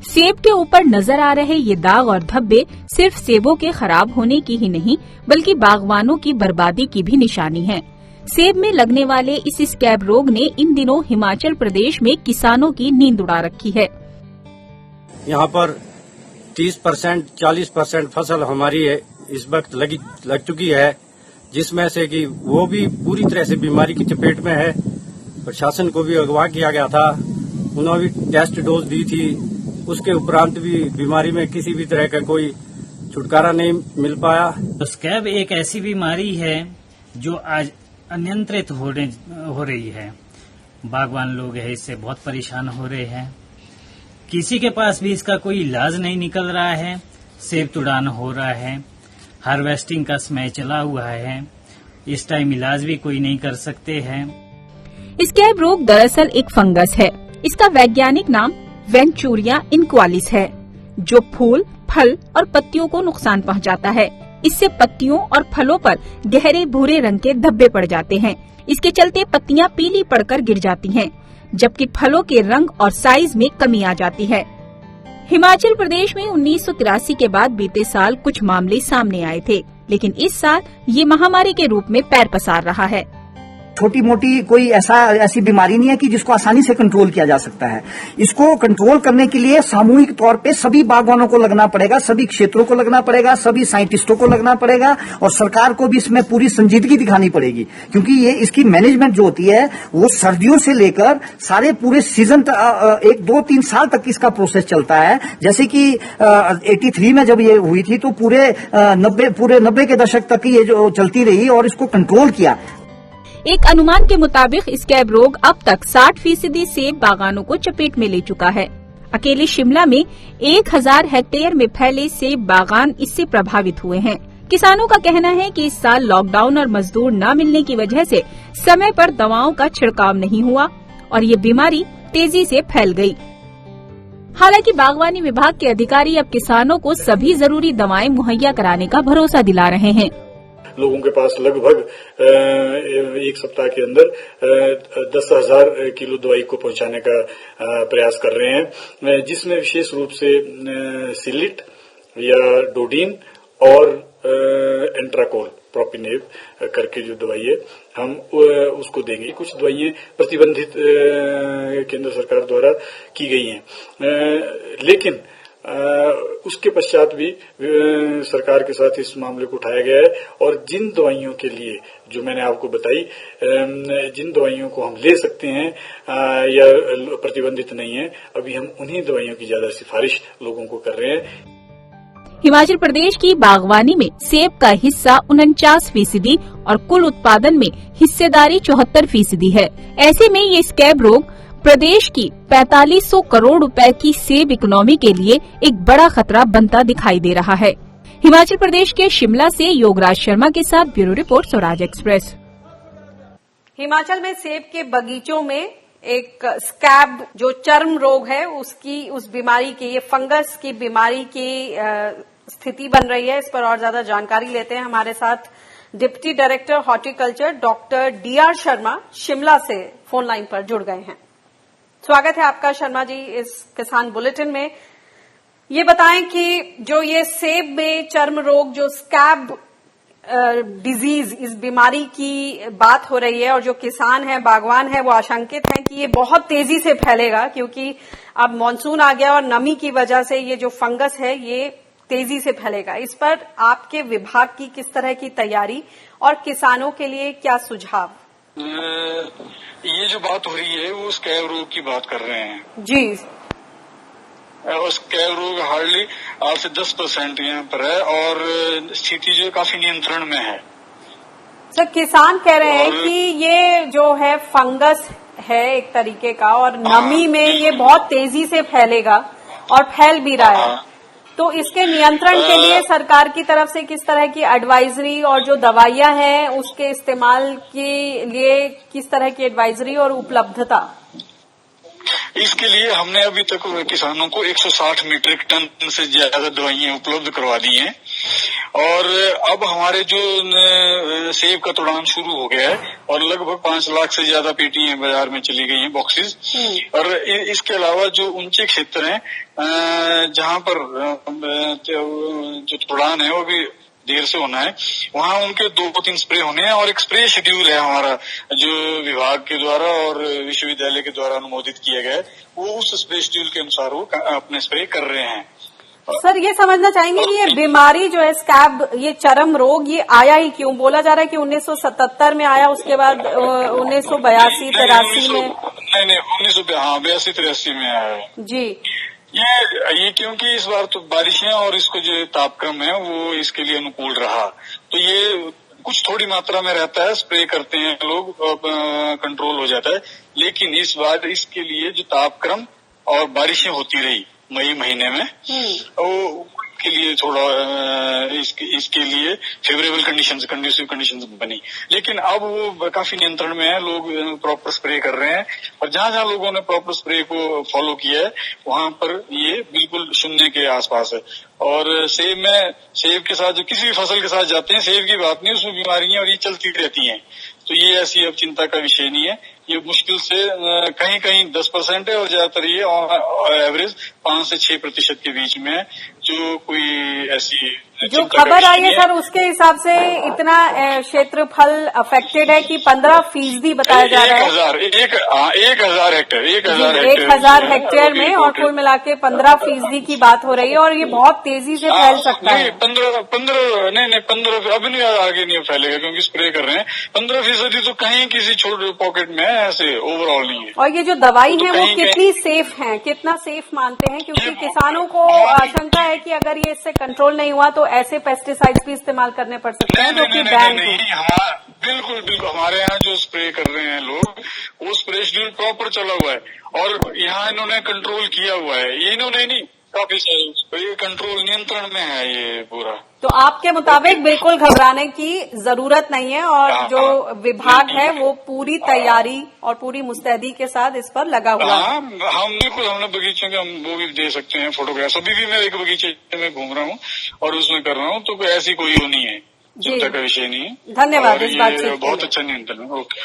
सेब के ऊपर नजर आ रहे ये दाग और धब्बे सिर्फ सेबों के खराब होने की ही नहीं बल्कि बागवानों की बर्बादी की भी निशानी है। सेब में लगने वाले इस स्कैब रोग ने इन दिनों हिमाचल प्रदेश में किसानों की नींद उड़ा रखी है। यहाँ पर 30% 40% फसल हमारी इस वक्त लग चुकी है, जिसमें से कि वो भी पूरी तरह से बीमारी की चपेट में है। प्रशासन को भी अगवा किया गया था, उन्होंने भी टेस्ट डोज दी थी, उसके उपरांत भी बीमारी में किसी भी तरह का कोई छुटकारा नहीं मिल पाया। स्कैब एक ऐसी बीमारी है जो आज अनियंत्रित हो रही है। बागवान लोग है इससे बहुत परेशान हो रहे हैं। किसी के पास भी इसका कोई इलाज नहीं निकल रहा है। सेब तुड़ान हो रहा है, हार्वेस्टिंग का समय चला हुआ है, इस टाइम इलाज भी कोई नहीं कर सकते हैं। स्कैब रोग दरअसल एक फंगस है। इसका वैज्ञानिक नाम वेंचूरिया इनक्वालिस है, जो फूल, फल और पत्तियों को नुकसान पहुंचाता है। इससे पत्तियों और फलों पर गहरे भूरे रंग के धब्बे पड़ जाते हैं। इसके चलते पत्तियां पीली पड़कर गिर जाती हैं, जबकि फलों के रंग और साइज में कमी आ जाती है। हिमाचल प्रदेश में 1983 के बाद बीते साल कुछ मामले सामने आए थे, लेकिन इस साल ये महामारी के रूप में पैर पसार रहा है। छोटी मोटी कोई ऐसी बीमारी नहीं है कि जिसको आसानी से कंट्रोल किया जा सकता है। इसको कंट्रोल करने के लिए सामूहिक तौर पे सभी बागवानों को लगना पड़ेगा, सभी क्षेत्रों को लगना पड़ेगा, सभी साइंटिस्टों को लगना पड़ेगा और सरकार को भी इसमें पूरी संजीदगी दिखानी पड़ेगी, क्योंकि ये इसकी मैनेजमेंट जो होती है वो सर्दियों से लेकर सारे पूरे सीजन 1-2-3 साल तक इसका प्रोसेस चलता है। जैसे कि 83 में जब ये हुई थी तो पूरे 90 के दशक तक ये जो चलती रही और इसको कंट्रोल किया। एक अनुमान के मुताबिक स्कैब रोग अब तक 60% सेब बागानों को चपेट में ले चुका है। अकेले शिमला में 1000 हेक्टेयर में फैले सेब बागान इससे प्रभावित हुए हैं। किसानों का कहना है कि इस साल लॉकडाउन और मजदूर न मिलने की वजह से समय पर दवाओं का छिड़काव नहीं हुआ और ये बीमारी तेजी से फैल गई। हालांकि बागवानी विभाग के अधिकारी अब किसानों को सभी जरूरी दवाएं मुहैया कराने का भरोसा दिला रहे हैं। लोगों के पास लगभग एक सप्ताह के अंदर 10,000 किलो दवाई को पहुंचाने का प्रयास कर रहे हैं, जिसमें विशेष रूप से सिलिट या डोडीन और एंट्राकोल प्रोपिनेव करके जो दवाई है हम उसको देंगे। कुछ दवाइयां प्रतिबंधित केंद्र सरकार द्वारा की गई हैं, लेकिन उसके पश्चात भी सरकार के साथ इस मामले को उठाया गया है और जिन दवाइयों के लिए जो मैंने आपको बताई, जिन दवाइयों को हम ले सकते हैं या प्रतिबंधित नहीं है, अभी हम उन्हीं दवाइयों की ज्यादा सिफारिश लोगों को कर रहे हैं। हिमाचल प्रदेश की बागवानी में सेब का हिस्सा 49% और कुल उत्पादन में हिस्सेदारी 74% है। ऐसे में ये स्कैब रोग प्रदेश की 4500 करोड़ रुपए की सेब इकोनॉमी के लिए एक बड़ा खतरा बनता दिखाई दे रहा है। हिमाचल प्रदेश के शिमला से योगराज शर्मा के साथ bureau report Swaraj express. Himachal में सेब के बगीचों में एक स्कैब जो चर्म रोग है उस बीमारी की, ये फंगस की बीमारी की स्थिति बन रही है। इस पर और ज्यादा जानकारी लेते हैं। हमारे साथ deputy director horticulture doctor DR Sharma Shimla से फोन लाइन पर जुड़ गए हैं। स्वागत है आपका शर्मा जी इस किसान बुलेटिन में। ये बताएं कि जो ये सेब में चर्म रोग जो स्कैब डिजीज, इस बीमारी की बात हो रही है और जो किसान है, बागवान है, वो आशंकित हैं कि ये बहुत तेजी से फैलेगा, क्योंकि अब मॉनसून आ गया और नमी की वजह से ये जो फंगस है ये तेजी से फैलेगा। इस पर आपके विभाग की किस तरह की तैयारी और किसानों के लिए क्या सुझाव? ये जो बात हो रही है वो स्कैब रोग की बात कर रहे हैं जी। और स्कैब रोग हार्डली 8 से 10% यहाँ पर है और स्थिति जो काफी नियंत्रण में है। सर, किसान कह रहे हैं कि ये जो है फंगस है एक तरीके का और नमी में ये बहुत तेजी से फैलेगा और फैल भी रहा है, तो इसके नियंत्रण के लिए सरकार की तरफ से किस तरह की एडवाइजरी और जो दवाइयां हैं उसके इस्तेमाल के लिए किस तरह की एडवाइजरी और उपलब्धता? इसके लिए हमने अभी तक किसानों को 160 मीट्रिक टन से ज्यादा दवाइयां उपलब्ध करवा दी हैं और अब हमारे जो सेब का तुड़ान शुरू हो गया है और लगभग 5 लाख से ज्यादा पेटियां बाजार में चली गई हैं, बॉक्सेस। और इसके अलावा जो ऊंचे क्षेत्र हैं जहां पर जो तुड़ान है वो भी देर से होना है, वहाँ उनके 2-3 स्प्रे होने हैं और एक स्प्रे शेड्यूल है हमारा जो विभाग के द्वारा और विश्वविद्यालय के द्वारा अनुमोदित किया गया है, वो उस स्प्रे शेड्यूल के अनुसार वो अपने स्प्रे कर रहे हैं। सर, ये समझना चाहेंगे कि ये बीमारी जो है स्कैब, ये चरम रोग, ये आया ही क्यों? बोला जा रहा है कि 1977 में आया, उसके बाद 1982-83 में। नहीं 1982-83 में आया है जी। ये क्योंकि इस बार तो बारिशें और इसको जो तापक्रम है वो इसके लिए अनुकूल रहा, तो ये कुछ थोड़ी मात्रा में रहता है, स्प्रे करते हैं लोग, कंट्रोल हो जाता है। लेकिन इस बार इसके लिए जो तापक्रम और बारिशें होती रही मई महीने में, वो के लिए थोड़ा इसके लिए फेवरेबल कंडीशंस, कंड्यूसिव कंडीशंस बनी। लेकिन अब वो काफी नियंत्रण में है, लोग प्रॉपर स्प्रे कर रहे हैं और जहां जहां लोगों ने प्रॉपर स्प्रे को फॉलो किया है वहां पर ये बिल्कुल शून्य के आसपास है। और सेब के साथ जो किसी भी फसल के साथ जाते हैं, सेब की बात नहीं, उसमें बीमारियां और ये चलती रहती हैं, तो ये ऐसी अब चिंता का विषय नहीं है। ये मुश्किल से कहीं कहीं 10% है और ज्यादातर ये एवरेज 5 से 6% के बीच में है, जो कोई ऐसी जो खबर आई है सर, उसके हिसाब से इतना क्षेत्रफल अफेक्टेड है कि 15% बताया जा रहा है। 1,000 हेक्टेयर 1,000 हेक्टेयर में, और कुल मिला के 15% की बात हो रही है और ये बहुत तेजी से फैल सकता है। 15 अभी नहीं, आगे नहीं फैलेगा क्योंकि स्प्रे कर रहे हैं। 15% तो कहीं किसी छोटे पॉकेट में है, ऐसे ओवरऑल नहीं है। और ये जो दवाई है वो कितनी सेफ है, कितना सेफ मानते हैं? क्योंकि किसानों को आशंका है कि अगर ये इससे कंट्रोल नहीं हुआ तो ऐसे पेस्टिसाइड्स भी इस्तेमाल करने पड़ सकते हैं जो कि बैन है। बिल्कुल हमारे यहाँ जो स्प्रे कर रहे हैं लोग, वो स्प्रे शेड्यूल प्रॉपर चला हुआ है और यहाँ इन्होंने कंट्रोल किया हुआ है। ये इन्होंने नहीं, काफी सारे ये कंट्रोल नियंत्रण में है ये पूरा। तो आपके मुताबिक बिल्कुल घबराने की जरूरत नहीं है और जो विभाग है वो पूरी तैयारी और पूरी मुस्तैदी के साथ इस पर लगा हुआ है। हमने बगीचे के हम वो भी दे सकते हैं फोटोग्राफ। अभी भी मैं एक बगीचे में घूम रहा हूँ और उसमें कर रहा हूँ, तो ऐसी कोई वो नहीं है, चिंता का विषय नहीं है। धन्यवाद इस बात से। बहुत अच्छा नियंत्रण है। ओके।